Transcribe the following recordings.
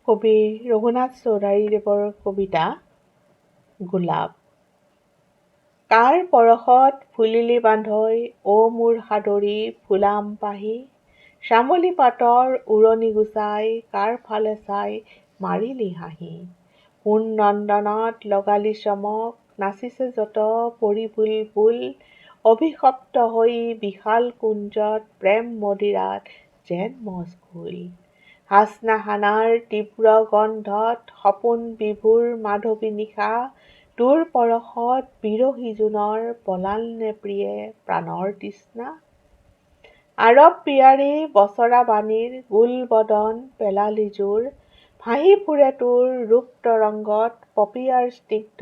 কবি ৰঘুনাথ চৌধাৰীদেৱৰ কবিতা গোলাপ। কাৰ পৰশত ফুলিলি বান্ধৈ অ মোৰ সাদৰী ফুলাম পাহি, শ্যামলী পাতৰ উৰণি গুচাই কাৰ ফালে চাই মাৰিলি হাঁহি। কোন নন্দনত লগালি চমক, নাচিছে যত পৰি বুলবুল, অভিশপ্ত হৈ বিশাল কুঞ্জত প্ৰেম মদিৰাত যেন মচগুল। হাচনা হানাৰ তীব্ৰ গন্ধত সপোন বিভোৰ মাধৱী নিশা, তোৰ পৰশত বিৰহী জোনৰ পলাল নে প্ৰিয়ে প্ৰাণৰ তৃষ্ণা। আৰৱ পিয়াৰী বচৰা বাণীৰ গুল বদন পেলালি জোৰ, ভাঁহি ফুৰে তোৰ ৰূপ তৰংগত পপীয়াৰ স্নিগ্ধ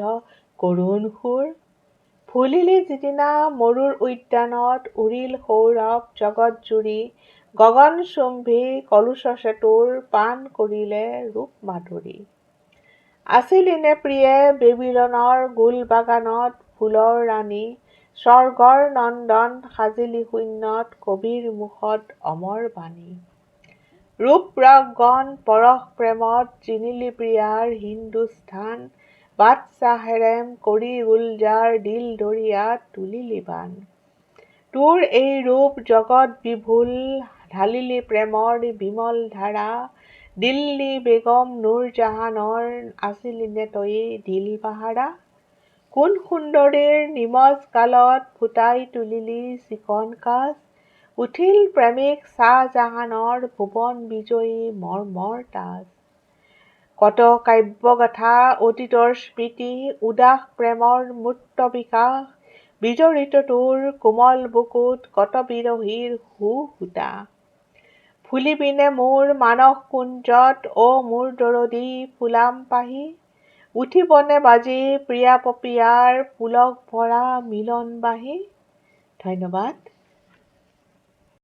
কৰুণ সুৰ। ফুলিলি যিদিনা মৰুৰ উদ্যানত উৰিল সৌৰভ জগত জুৰি, গগনচুম্বী কলুষছে তোৰ পান কৰিলে ৰূপ মাধুৰী। আছিলি নে প্ৰিয়ে বেবীলনৰ গুল বাগানত ফুলৰ ৰাণী, স্বৰ্গৰ নন্দন সাজিলি শূন্যত কবিৰ মুখত অমৰ বাণী। ৰূপ ৰস গণ পৰশ প্ৰেমত জিনিলি প্ৰিয়াৰ হিন্দুস্থান, বাদশ্বাহ হেৰেম কৰি গুলজাৰ দিল দৰিয়াত তুলিলি বান। তোৰ এই ৰূপ জগত বিভুল ঢালিলি প্ৰেমৰ বিমল ধাৰা, দিল্লী বেগম নুৰজাহানৰ আছিলি নে তয়ে দিল বাহাৰা। কোন সুন্দৰীৰ নিমজ গালত ফুটাই তুলিলি চিকন কাজ, উঠিল প্ৰেমিক শ্বাহজাহানৰ ভুৱন বিজয়ী মৰ্মৰ তাজ। কত কাব্যগাথা অতীতৰ স্মৃতি, উদাস প্ৰেমৰ মূৰ্ত বিকাশ, বিজড়িত তোৰ কোমল বুকুত কত বিৰহীৰ হুহুতা। ফুলিবি নে মোৰ মানস কুঞ্জত অ মোৰ দৰদী ফুলাম পাহি, উঠিবনে বাজি প্ৰিয়া পপীয়াৰ পুলক ভৰা মিলন বাঁহী। ধন্যবাদ।